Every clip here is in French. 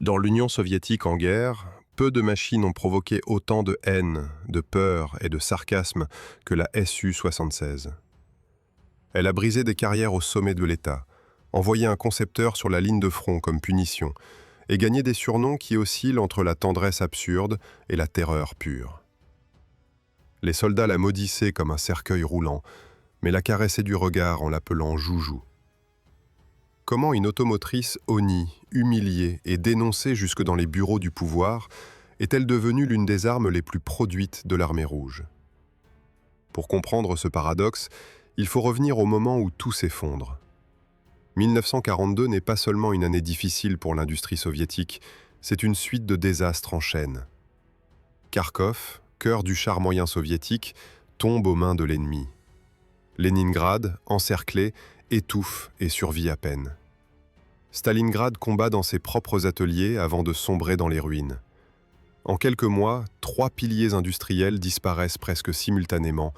Dans l'Union soviétique en guerre, peu de machines ont provoqué autant de haine, de peur et de sarcasme que la Su-76. Elle a brisé des carrières au sommet de l'État, envoyé un concepteur sur la ligne de front comme punition, et gagné des surnoms qui oscillent entre la tendresse absurde et la terreur pure. Les soldats la maudissaient comme un cercueil roulant, mais la caressaient du regard en l'appelant Joujou. Comment une automotrice honnie, humiliée et dénoncée jusque dans les bureaux du pouvoir est-elle devenue l'une des armes les plus produites de l'armée rouge? Pour comprendre ce paradoxe, il faut revenir au moment où tout s'effondre. 1942 n'est pas seulement une année difficile pour l'industrie soviétique, c'est une suite de désastres en chaîne. Kharkov, cœur du char moyen soviétique, tombe aux mains de l'ennemi. Leningrad, encerclé, étouffe et survit à peine. Stalingrad combat dans ses propres ateliers avant de sombrer dans les ruines. En quelques mois, 3 piliers industriels disparaissent presque simultanément,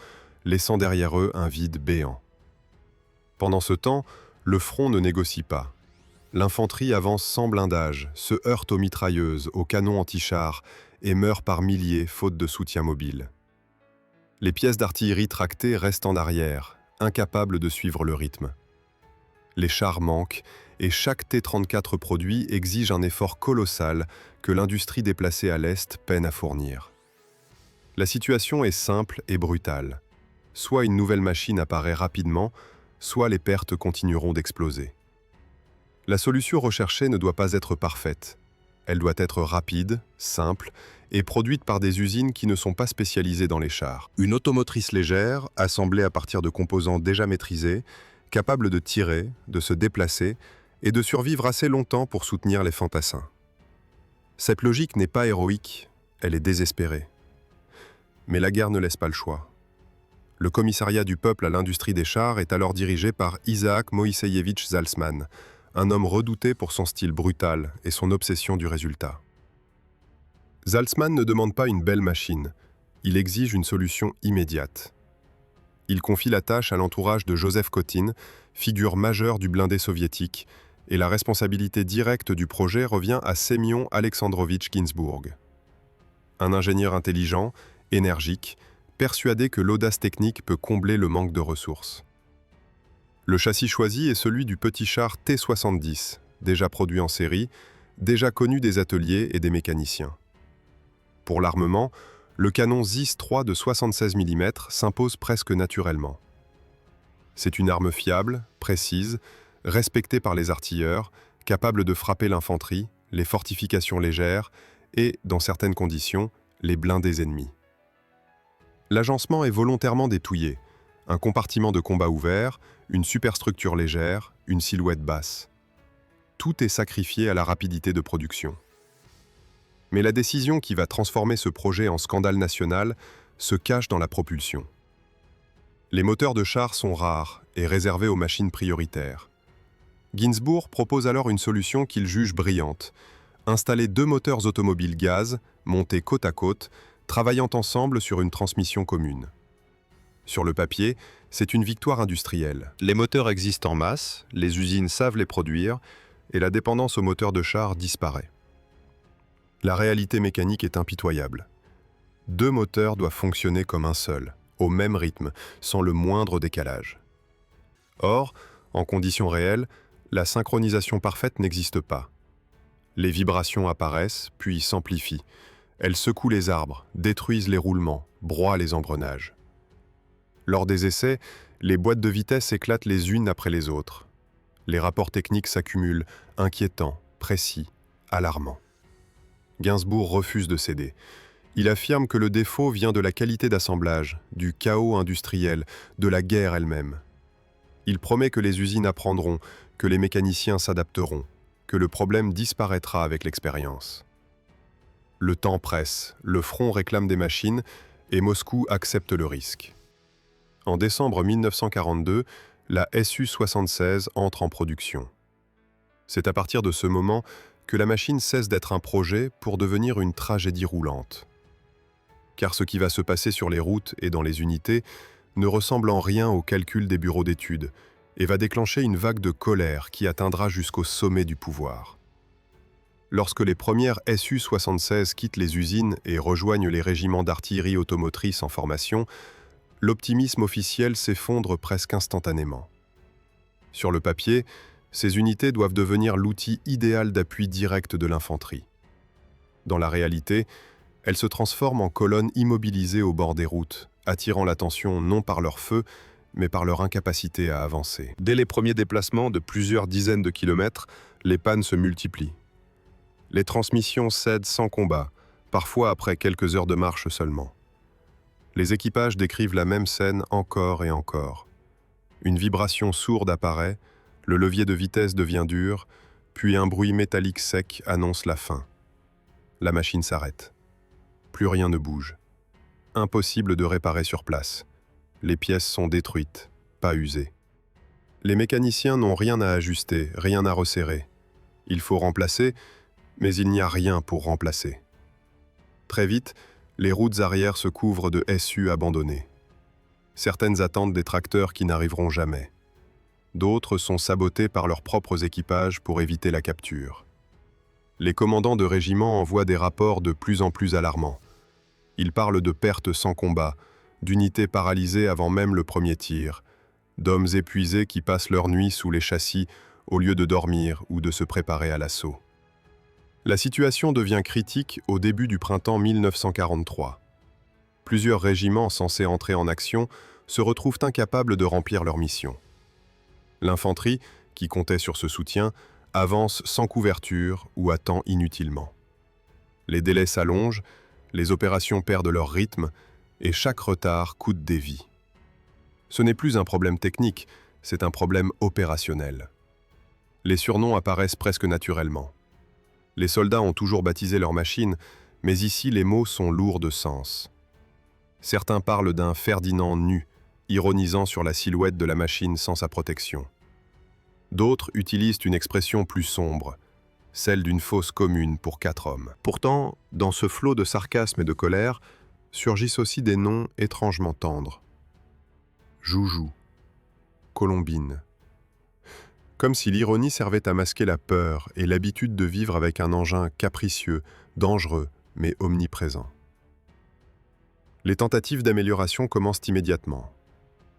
laissant derrière eux un vide béant. Pendant ce temps, le front ne négocie pas. L'infanterie avance sans blindage, se heurte aux mitrailleuses, aux canons anti-chars et meurt par milliers faute de soutien mobile. Les pièces d'artillerie tractées restent en arrière, incapables de suivre le rythme. Les chars manquent et chaque T-34 produit exige un effort colossal que l'industrie déplacée à l'Est peine à fournir. La situation est simple et brutale. Soit une nouvelle machine apparaît rapidement, soit les pertes continueront d'exploser. La solution recherchée ne doit pas être parfaite. Elle doit être rapide, simple et produite par des usines qui ne sont pas spécialisées dans les chars. Une automotrice légère, assemblée à partir de composants déjà maîtrisés, capable de tirer, de se déplacer et de survivre assez longtemps pour soutenir les fantassins. Cette logique n'est pas héroïque, elle est désespérée. Mais la guerre ne laisse pas le choix. Le commissariat du peuple à l'industrie des chars est alors dirigé par Isaac Moïsseïevitch Zalsman, un homme redouté pour son style brutal et son obsession du résultat. Zalsman ne demande pas une belle machine, il exige une solution immédiate. Il confie la tâche à l'entourage de Joseph Kotin, figure majeure du blindé soviétique, et la responsabilité directe du projet revient à Semyon Alexandrovitch Ginsburg. Un ingénieur intelligent, énergique, persuadé que l'audace technique peut combler le manque de ressources. Le châssis choisi est celui du petit char T-70, déjà produit en série, déjà connu des ateliers et des mécaniciens. Pour l'armement, le canon ZIS-3 de 76 mm s'impose presque naturellement. C'est une arme fiable, précise, respectée par les artilleurs, capable de frapper l'infanterie, les fortifications légères et, dans certaines conditions, les blindés ennemis. L'agencement est volontairement détouillé. Un compartiment de combat ouvert, une superstructure légère, une silhouette basse. Tout est sacrifié à la rapidité de production. Mais la décision qui va transformer ce projet en scandale national se cache dans la propulsion. Les moteurs de chars sont rares et réservés aux machines prioritaires. Ginsburg propose alors une solution qu'il juge brillante. Installer 2 moteurs automobiles gaz, montés côte à côte, travaillant ensemble sur une transmission commune. Sur le papier, c'est une victoire industrielle. Les moteurs existent en masse, les usines savent les produire, et la dépendance aux moteurs de chars disparaît. La réalité mécanique est impitoyable. 2 moteurs doivent fonctionner comme un seul, au même rythme, sans le moindre décalage. Or, en conditions réelles, la synchronisation parfaite n'existe pas. Les vibrations apparaissent, puis s'amplifient. Elles secouent les arbres, détruisent les roulements, broient les engrenages. Lors des essais, les boîtes de vitesse éclatent les unes après les autres. Les rapports techniques s'accumulent, inquiétants, précis, alarmants. Ginsburg refuse de céder. Il affirme que le défaut vient de la qualité d'assemblage, du chaos industriel, de la guerre elle-même. Il promet que les usines apprendront, que les mécaniciens s'adapteront, que le problème disparaîtra avec l'expérience. Le temps presse, le front réclame des machines et Moscou accepte le risque. En décembre 1942, la Su-76 entre en production. C'est à partir de ce moment que la machine cesse d'être un projet pour devenir une tragédie roulante. Car ce qui va se passer sur les routes et dans les unités ne ressemble en rien au calcul des bureaux d'études et va déclencher une vague de colère qui atteindra jusqu'au sommet du pouvoir. Lorsque les premières Su-76 quittent les usines et rejoignent les régiments d'artillerie automotrice en formation, l'optimisme officiel s'effondre presque instantanément. Sur le papier, ces unités doivent devenir l'outil idéal d'appui direct de l'infanterie. Dans la réalité, elles se transforment en colonnes immobilisées au bord des routes, attirant l'attention non par leur feu, mais par leur incapacité à avancer. Dès les premiers déplacements de plusieurs dizaines de kilomètres, les pannes se multiplient. Les transmissions cèdent sans combat, parfois après quelques heures de marche seulement. Les équipages décrivent la même scène encore et encore. Une vibration sourde apparaît, le levier de vitesse devient dur, puis un bruit métallique sec annonce la fin. La machine s'arrête. Plus rien ne bouge. Impossible de réparer sur place. Les pièces sont détruites, pas usées. Les mécaniciens n'ont rien à ajuster, rien à resserrer. Il faut remplacer, mais il n'y a rien pour remplacer. Très vite, les routes arrière se couvrent de SU abandonnés. Certaines attendent des tracteurs qui n'arriveront jamais. D'autres sont sabotés par leurs propres équipages pour éviter la capture. Les commandants de régiments envoient des rapports de plus en plus alarmants. Ils parlent de pertes sans combat, d'unités paralysées avant même le premier tir, d'hommes épuisés qui passent leur nuit sous les châssis au lieu de dormir ou de se préparer à l'assaut. La situation devient critique au début du printemps 1943. Plusieurs régiments censés entrer en action se retrouvent incapables de remplir leur mission. L'infanterie, qui comptait sur ce soutien, avance sans couverture ou attend inutilement. Les délais s'allongent, les opérations perdent leur rythme et chaque retard coûte des vies. Ce n'est plus un problème technique, c'est un problème opérationnel. Les surnoms apparaissent presque naturellement. Les soldats ont toujours baptisé leur machine, mais ici les mots sont lourds de sens. Certains parlent d'un Ferdinand nu, ironisant sur la silhouette de la machine sans sa protection. D'autres utilisent une expression plus sombre, celle d'une fosse commune pour 4 hommes. Pourtant, dans ce flot de sarcasme et de colère, surgissent aussi des noms étrangement tendres. Joujou, Colombine. Comme si l'ironie servait à masquer la peur et l'habitude de vivre avec un engin capricieux, dangereux, mais omniprésent. Les tentatives d'amélioration commencent immédiatement.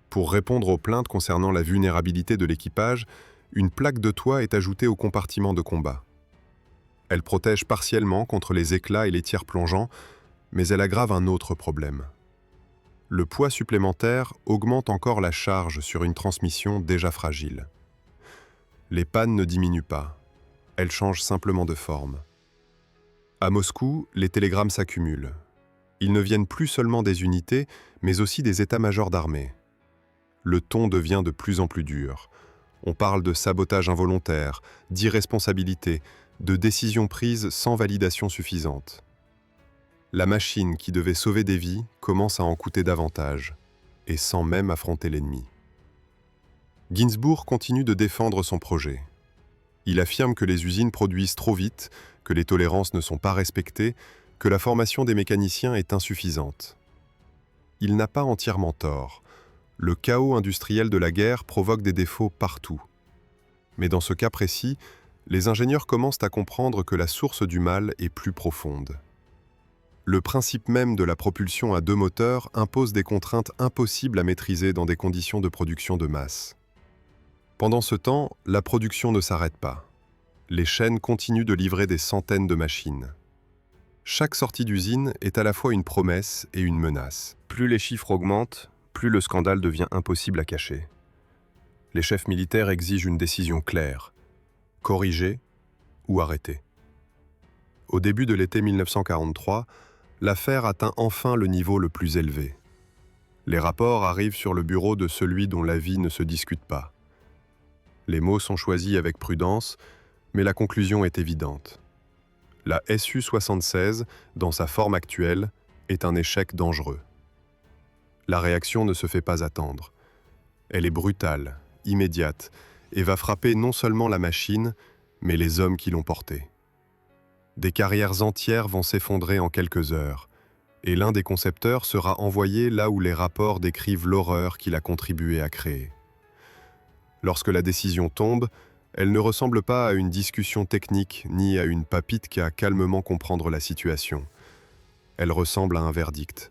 Pour répondre aux plaintes concernant la vulnérabilité de l'équipage, une plaque de toit est ajoutée au compartiment de combat. Elle protège partiellement contre les éclats et les tirs plongeants, mais elle aggrave un autre problème. Le poids supplémentaire augmente encore la charge sur une transmission déjà fragile. Les pannes ne diminuent pas, elles changent simplement de forme. À Moscou, les télégrammes s'accumulent. Ils ne viennent plus seulement des unités, mais aussi des états-majors d'armée. Le ton devient de plus en plus dur. On parle de sabotage involontaire, d'irresponsabilité, de décisions prises sans validation suffisante. La machine qui devait sauver des vies commence à en coûter davantage, et sans même affronter l'ennemi. Ginsburg continue de défendre son projet. Il affirme que les usines produisent trop vite, que les tolérances ne sont pas respectées, que la formation des mécaniciens est insuffisante. Il n'a pas entièrement tort. Le chaos industriel de la guerre provoque des défauts partout. Mais dans ce cas précis, les ingénieurs commencent à comprendre que la source du mal est plus profonde. Le principe même de la propulsion à 2 moteurs impose des contraintes impossibles à maîtriser dans des conditions de production de masse. Pendant ce temps, la production ne s'arrête pas. Les chaînes continuent de livrer des centaines de machines. Chaque sortie d'usine est à la fois une promesse et une menace. Plus les chiffres augmentent, plus le scandale devient impossible à cacher. Les chefs militaires exigent une décision claire, corriger ou arrêter. Au début de l'été 1943, l'affaire atteint enfin le niveau le plus élevé. Les rapports arrivent sur le bureau de celui dont la vie ne se discute pas. Les mots sont choisis avec prudence, mais la conclusion est évidente. La Su-76, dans sa forme actuelle, est un échec dangereux. La réaction ne se fait pas attendre. Elle est brutale, immédiate, et va frapper non seulement la machine, mais les hommes qui l'ont portée. Des carrières entières vont s'effondrer en quelques heures, et l'un des concepteurs sera envoyé là où les rapports décrivent l'horreur qu'il a contribué à créer. Lorsque la décision tombe, Elle ne ressemble pas à une discussion technique ni à une papite qui a calmement comprendre la situation. Elle ressemble à un verdict.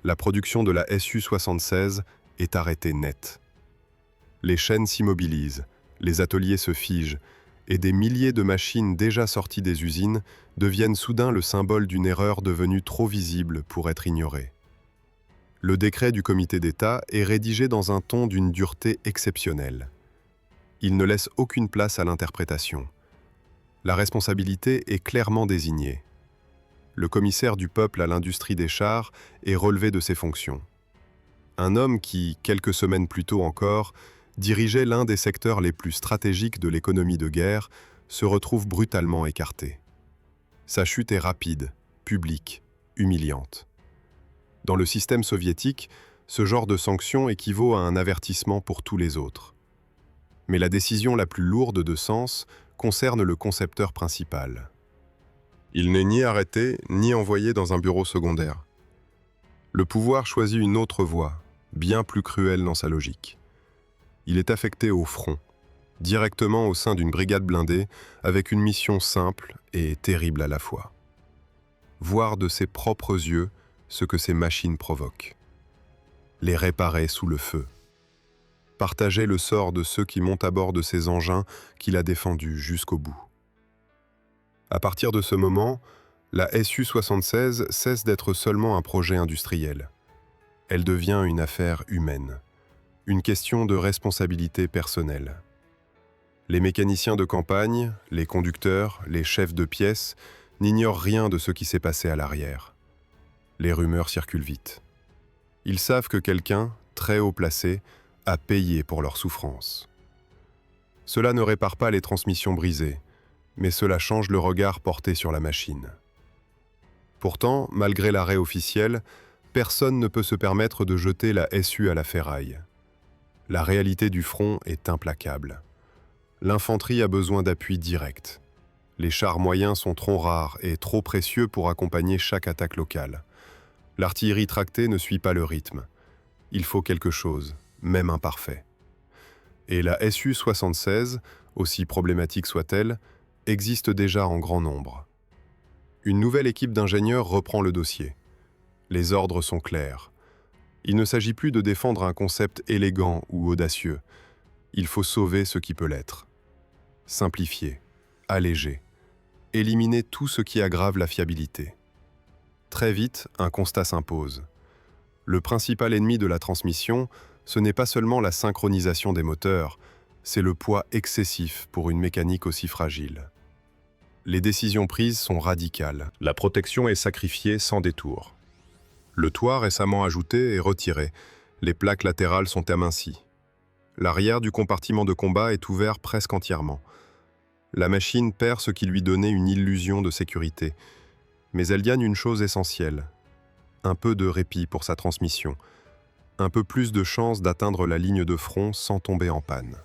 La production de la Su-76 est arrêtée net. Les chaînes s'immobilisent, les ateliers se figent, et des milliers de machines déjà sorties des usines deviennent soudain le symbole d'une erreur devenue trop visible pour être ignorée. Le décret du comité d'État est rédigé dans un ton d'une dureté exceptionnelle. Il ne laisse aucune place à l'interprétation. La responsabilité est clairement désignée. Le commissaire du peuple à l'industrie des chars est relevé de ses fonctions. Un homme qui, quelques semaines plus tôt encore, dirigeait l'un des secteurs les plus stratégiques de l'économie de guerre, se retrouve brutalement écarté. Sa chute est rapide, publique, humiliante. Dans le système soviétique, ce genre de sanction équivaut à un avertissement pour tous les autres. Mais la décision la plus lourde de sens concerne le concepteur principal. Il n'est ni arrêté, ni envoyé dans un bureau secondaire. Le pouvoir choisit une autre voie, bien plus cruelle dans sa logique. Il est affecté au front, directement au sein d'une brigade blindée, avec une mission simple et terrible à la fois. Voir de ses propres yeux ce que ces machines provoquent. Les réparer sous le feu. Partager le sort de ceux qui montent à bord de ces engins qu'il a défendus jusqu'au bout. À partir de ce moment, la Su-76 cesse d'être seulement un projet industriel. Elle devient une affaire humaine, une question de responsabilité personnelle. Les mécaniciens de campagne, les conducteurs, les chefs de pièce n'ignorent rien de ce qui s'est passé à l'arrière. Les rumeurs circulent vite. Ils savent que quelqu'un, très haut placé, a payé pour leur souffrance. Cela ne répare pas les transmissions brisées, mais cela change le regard porté sur la machine. Pourtant, malgré l'arrêt officiel, personne ne peut se permettre de jeter la Su à la ferraille. La réalité du front est implacable. L'infanterie a besoin d'appui direct. Les chars moyens sont trop rares et trop précieux pour accompagner chaque attaque locale. L'artillerie tractée ne suit pas le rythme. Il faut quelque chose, même imparfait. Et la Su-76, aussi problématique soit-elle, existe déjà en grand nombre. Une nouvelle équipe d'ingénieurs reprend le dossier. Les ordres sont clairs. Il ne s'agit plus de défendre un concept élégant ou audacieux. Il faut sauver ce qui peut l'être. Simplifier, alléger, éliminer tout ce qui aggrave la fiabilité. Très vite, un constat s'impose. Le principal ennemi de la transmission, ce n'est pas seulement la synchronisation des moteurs, c'est le poids excessif pour une mécanique aussi fragile. Les décisions prises sont radicales. La protection est sacrifiée sans détour. Le toit récemment ajouté est retiré. Les plaques latérales sont amincies. L'arrière du compartiment de combat est ouvert presque entièrement. La machine perd ce qui lui donnait une illusion de sécurité. Mais elle gagne une chose essentielle. Un peu de répit pour sa transmission. Un peu plus de chance d'atteindre la ligne de front sans tomber en panne.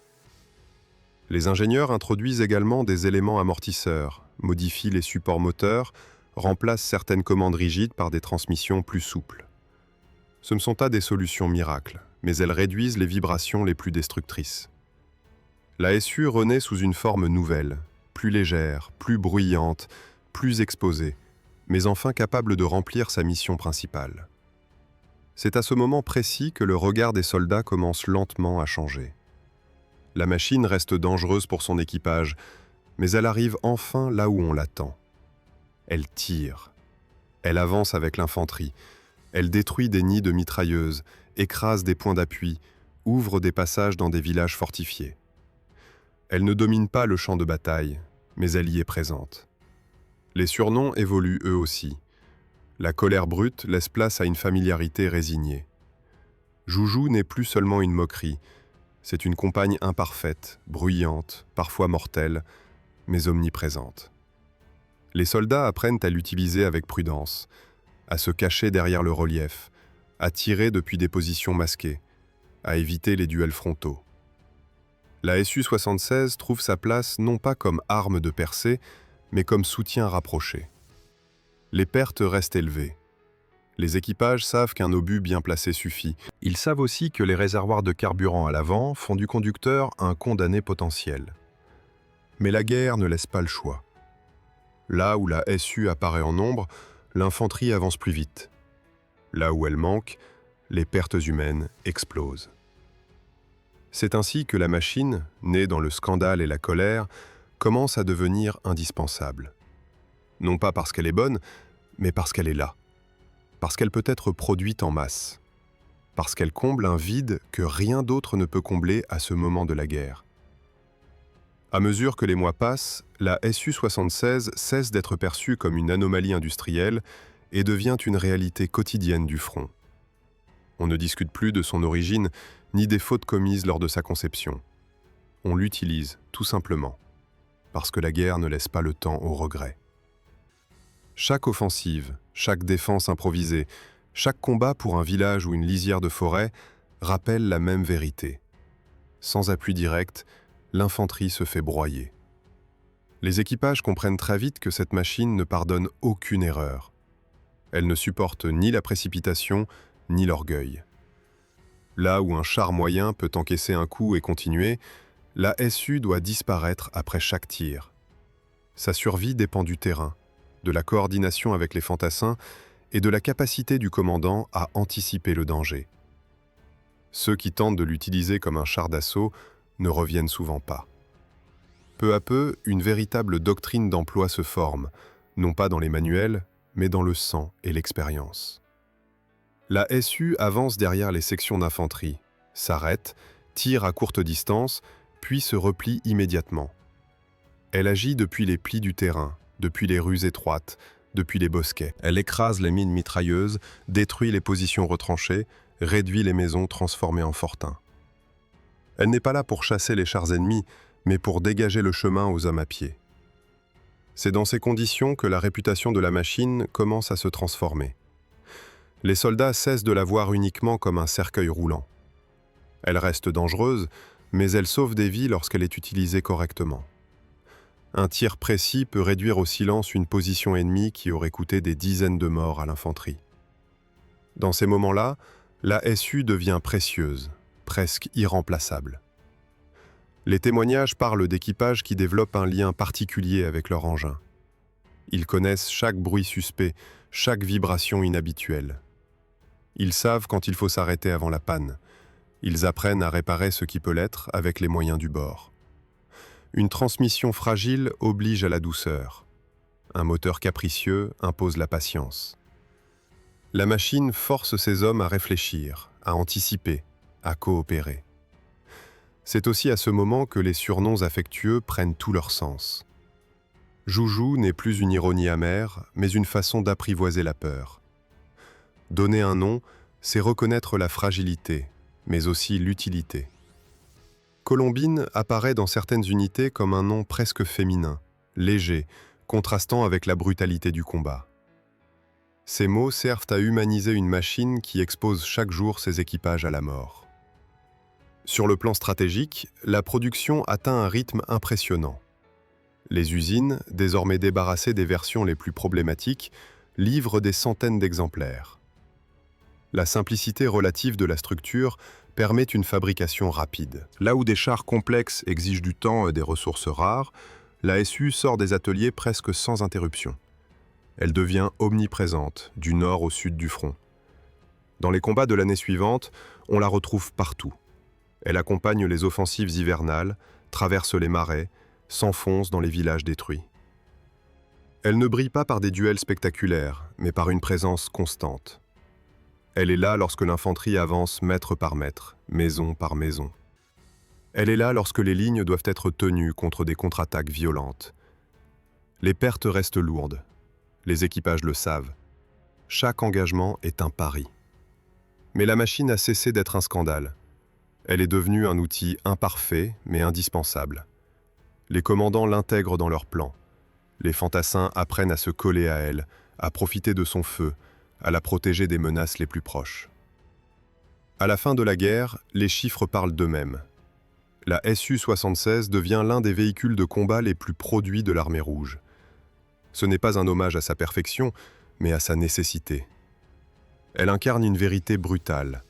Les ingénieurs introduisent également des éléments amortisseurs, modifient les supports moteurs, remplacent certaines commandes rigides par des transmissions plus souples. Ce ne sont pas des solutions miracles, mais elles réduisent les vibrations les plus destructrices. La Su renaît sous une forme nouvelle, plus légère, plus bruyante, plus exposée, mais enfin capable de remplir sa mission principale. C'est à ce moment précis que le regard des soldats commence lentement à changer. La machine reste dangereuse pour son équipage, mais elle arrive enfin là où on l'attend. Elle tire. Elle avance avec l'infanterie. Elle détruit des nids de mitrailleuses, écrase des points d'appui, ouvre des passages dans des villages fortifiés. Elle ne domine pas le champ de bataille, mais elle y est présente. Les surnoms évoluent eux aussi. La colère brute laisse place à une familiarité résignée. Joujou n'est plus seulement une moquerie, c'est une compagne imparfaite, bruyante, parfois mortelle, mais omniprésente. Les soldats apprennent à l'utiliser avec prudence, à se cacher derrière le relief, à tirer depuis des positions masquées, à éviter les duels frontaux. La Su-76 trouve sa place non pas comme arme de percée, mais comme soutien rapproché. Les pertes restent élevées. Les équipages savent qu'un obus bien placé suffit. Ils savent aussi que les réservoirs de carburant à l'avant font du conducteur un condamné potentiel. Mais la guerre ne laisse pas le choix. Là où la SU apparaît en nombre, l'infanterie avance plus vite. Là où elle manque, les pertes humaines explosent. C'est ainsi que la machine, née dans le scandale et la colère, commence à devenir indispensable. Non pas parce qu'elle est bonne, mais parce qu'elle est là. Parce qu'elle peut être produite en masse. Parce qu'elle comble un vide que rien d'autre ne peut combler à ce moment de la guerre. À mesure que les mois passent, la Su-76 cesse d'être perçue comme une anomalie industrielle et devient une réalité quotidienne du front. On ne discute plus de son origine ni des fautes commises lors de sa conception. On l'utilise, tout simplement, parce que la guerre ne laisse pas le temps au regret. Chaque offensive, chaque défense improvisée, chaque combat pour un village ou une lisière de forêt rappelle la même vérité. Sans appui direct, l'infanterie se fait broyer. Les équipages comprennent très vite que cette machine ne pardonne aucune erreur. Elle ne supporte ni la précipitation, ni l'orgueil. Là où un char moyen peut encaisser un coup et continuer, la SU doit disparaître après chaque tir. Sa survie dépend du terrain, de la coordination avec les fantassins et de la capacité du commandant à anticiper le danger. Ceux qui tentent de l'utiliser comme un char d'assaut ne reviennent souvent pas. Peu à peu, une véritable doctrine d'emploi se forme, non pas dans les manuels, mais dans le sang et l'expérience. La SU avance derrière les sections d'infanterie, s'arrête, tire à courte distance, puis se replie immédiatement. Elle agit depuis les plis du terrain, depuis les rues étroites, depuis les bosquets. Elle écrase les mines mitrailleuses, détruit les positions retranchées, réduit les maisons transformées en fortins. Elle n'est pas là pour chasser les chars ennemis, mais pour dégager le chemin aux hommes à pied. C'est dans ces conditions que la réputation de la machine commence à se transformer. Les soldats cessent de la voir uniquement comme un cercueil roulant. Elle reste dangereuse, mais elle sauve des vies lorsqu'elle est utilisée correctement. Un tir précis peut réduire au silence une position ennemie qui aurait coûté des dizaines de morts à l'infanterie. Dans ces moments-là, la SU devient précieuse, presque irremplaçable. Les témoignages parlent d'équipages qui développent un lien particulier avec leur engin. Ils connaissent chaque bruit suspect, chaque vibration inhabituelle. Ils savent quand il faut s'arrêter avant la panne. Ils apprennent à réparer ce qui peut l'être avec les moyens du bord. Une transmission fragile oblige à la douceur. Un moteur capricieux impose la patience. La machine force ces hommes à réfléchir, à anticiper, à coopérer. C'est aussi à ce moment que les surnoms affectueux prennent tout leur sens. Joujou n'est plus une ironie amère, mais une façon d'apprivoiser la peur. Donner un nom, c'est reconnaître la fragilité, mais aussi l'utilité. Colombine apparaît dans certaines unités comme un nom presque féminin, léger, contrastant avec la brutalité du combat. Ces mots servent à humaniser une machine qui expose chaque jour ses équipages à la mort. Sur le plan stratégique, la production atteint un rythme impressionnant. Les usines, désormais débarrassées des versions les plus problématiques, livrent des centaines d'exemplaires. La simplicité relative de la structure permet une fabrication rapide. Là où des chars complexes exigent du temps et des ressources rares, la SU sort des ateliers presque sans interruption. Elle devient omniprésente, du nord au sud du front. Dans les combats de l'année suivante, on la retrouve partout. Elle accompagne les offensives hivernales, traverse les marais, s'enfonce dans les villages détruits. Elle ne brille pas par des duels spectaculaires, mais par une présence constante. Elle est là lorsque l'infanterie avance mètre par mètre, maison par maison. Elle est là lorsque les lignes doivent être tenues contre des contre-attaques violentes. Les pertes restent lourdes. Les équipages le savent. Chaque engagement est un pari. Mais la machine a cessé d'être un scandale. Elle est devenue un outil imparfait, mais indispensable. Les commandants l'intègrent dans leurs plans. Les fantassins apprennent à se coller à elle, à profiter de son feu, à la protéger des menaces les plus proches. À la fin de la guerre, les chiffres parlent d'eux-mêmes. La Su-76 devient l'un des véhicules de combat les plus produits de l'armée rouge. Ce n'est pas un hommage à sa perfection, mais à sa nécessité. Elle incarne une vérité brutale.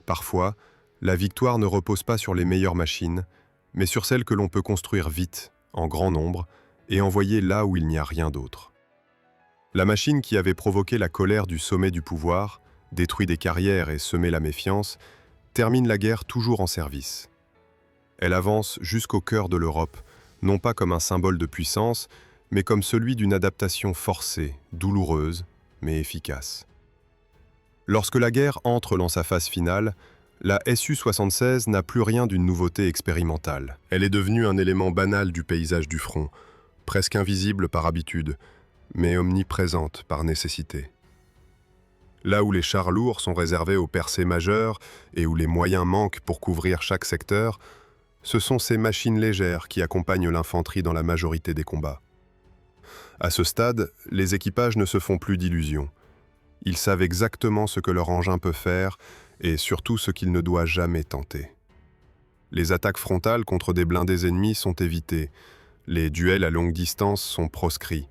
Parfois, la victoire ne repose pas sur les meilleures machines, mais sur celles que l'on peut construire vite, en grand nombre, et envoyés là où il n'y a rien d'autre. La machine qui avait provoqué la colère du sommet du pouvoir, détruit des carrières et semé la méfiance, termine la guerre toujours en service. Elle avance jusqu'au cœur de l'Europe, non pas comme un symbole de puissance, mais comme celui d'une adaptation forcée, douloureuse, mais efficace. Lorsque la guerre entre dans sa phase finale, la Su-76 n'a plus rien d'une nouveauté expérimentale. Elle est devenue un élément banal du paysage du front, presque invisible par habitude, mais omniprésente par nécessité. Là où les chars lourds sont réservés aux percées majeures et où les moyens manquent pour couvrir chaque secteur, ce sont ces machines légères qui accompagnent l'infanterie dans la majorité des combats. À ce stade, les équipages ne se font plus d'illusions. Ils savent exactement ce que leur engin peut faire et surtout ce qu'il ne doit jamais tenter. Les attaques frontales contre des blindés ennemis sont évitées, les duels à longue distance sont proscrits.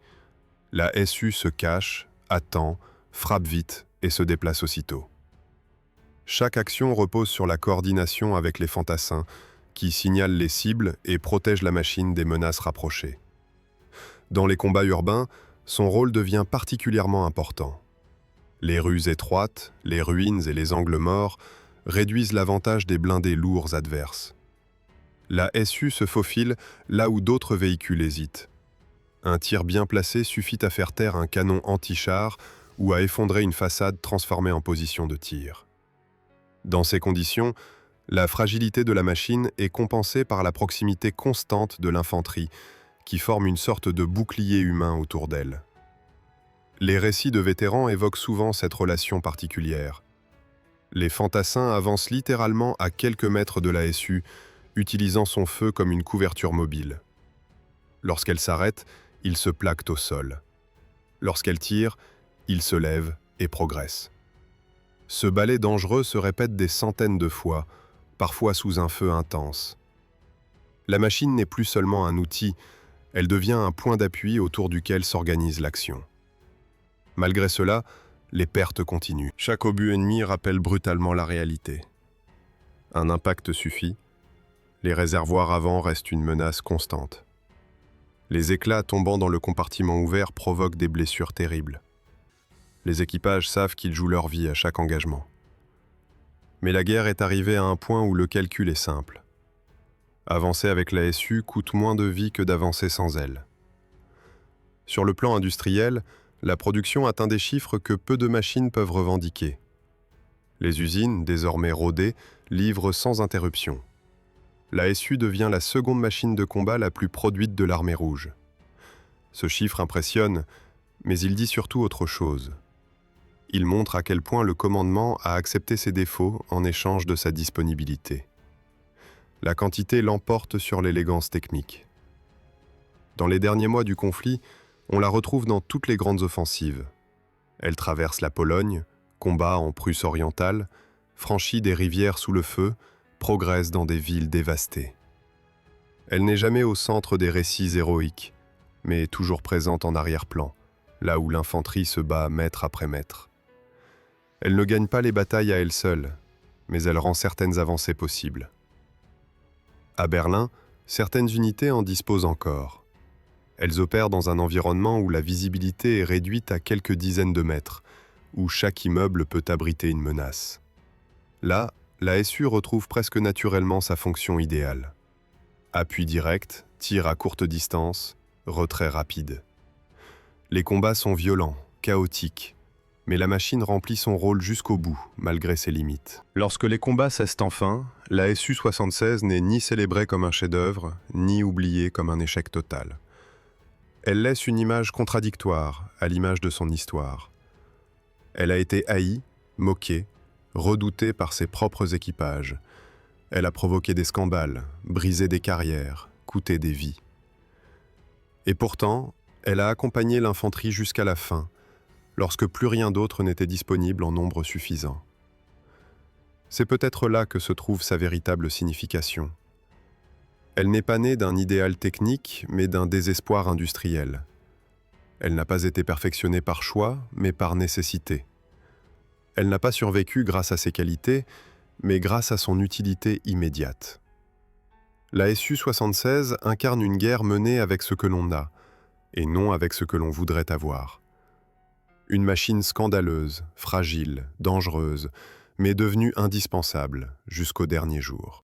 La SU se cache, attend, frappe vite et se déplace aussitôt. Chaque action repose sur la coordination avec les fantassins, qui signalent les cibles et protègent la machine des menaces rapprochées. Dans les combats urbains, son rôle devient particulièrement important. Les rues étroites, les ruines et les angles morts réduisent l'avantage des blindés lourds adverses. La SU se faufile là où d'autres véhicules hésitent. Un tir bien placé suffit à faire taire un canon anti-char ou à effondrer une façade transformée en position de tir. Dans ces conditions, la fragilité de la machine est compensée par la proximité constante de l'infanterie, qui forme une sorte de bouclier humain autour d'elle. Les récits de vétérans évoquent souvent cette relation particulière. Les fantassins avancent littéralement à quelques mètres de la SU, utilisant son feu comme une couverture mobile. Lorsqu'elle s'arrête, ils se plaquent au sol. Lorsqu'elle tire, ils se lèvent et progressent. Ce ballet dangereux se répète des centaines de fois, parfois sous un feu intense. La machine n'est plus seulement un outil, elle devient un point d'appui autour duquel s'organise l'action. Malgré cela, les pertes continuent. Chaque obus ennemi rappelle brutalement la réalité. Un impact suffit, les réservoirs avant restent une menace constante. Les éclats tombant dans le compartiment ouvert provoquent des blessures terribles. Les équipages savent qu'ils jouent leur vie à chaque engagement. Mais la guerre est arrivée à un point où le calcul est simple. Avancer avec la SU coûte moins de vie que d'avancer sans elle. Sur le plan industriel, la production atteint des chiffres que peu de machines peuvent revendiquer. Les usines, désormais rodées, livrent sans interruption. La SU devient la seconde machine de combat la plus produite de l'armée rouge. Ce chiffre impressionne, mais il dit surtout autre chose. Il montre à quel point le commandement a accepté ses défauts en échange de sa disponibilité. La quantité l'emporte sur l'élégance technique. Dans les derniers mois du conflit, on la retrouve dans toutes les grandes offensives. Elle traverse la Pologne, combat en Prusse orientale, franchit des rivières sous le feu, progresse dans des villes dévastées. Elle n'est jamais au centre des récits héroïques, mais toujours présente en arrière-plan, là où l'infanterie se bat mètre après mètre. Elle ne gagne pas les batailles à elle seule, mais elle rend certaines avancées possibles. À Berlin, certaines unités en disposent encore. Elles opèrent dans un environnement où la visibilité est réduite à quelques dizaines de mètres, où chaque immeuble peut abriter une menace. Là, la SU retrouve presque naturellement sa fonction idéale. Appui direct, tir à courte distance, retrait rapide. Les combats sont violents, chaotiques, mais la machine remplit son rôle jusqu'au bout, malgré ses limites. Lorsque les combats cessent enfin, la Su-76 n'est ni célébrée comme un chef-d'œuvre, ni oubliée comme un échec total. Elle laisse une image contradictoire, à l'image de son histoire. Elle a été haïe, moquée, redoutée par ses propres équipages. Elle a provoqué des scandales, brisé des carrières, coûté des vies. Et pourtant, elle a accompagné l'infanterie jusqu'à la fin, lorsque plus rien d'autre n'était disponible en nombre suffisant. C'est peut-être là que se trouve sa véritable signification. Elle n'est pas née d'un idéal technique, mais d'un désespoir industriel. Elle n'a pas été perfectionnée par choix, mais par nécessité. Elle n'a pas survécu grâce à ses qualités, mais grâce à son utilité immédiate. La Su-76 incarne une guerre menée avec ce que l'on a, et non avec ce que l'on voudrait avoir. Une machine scandaleuse, fragile, dangereuse, mais devenue indispensable jusqu'au dernier jour.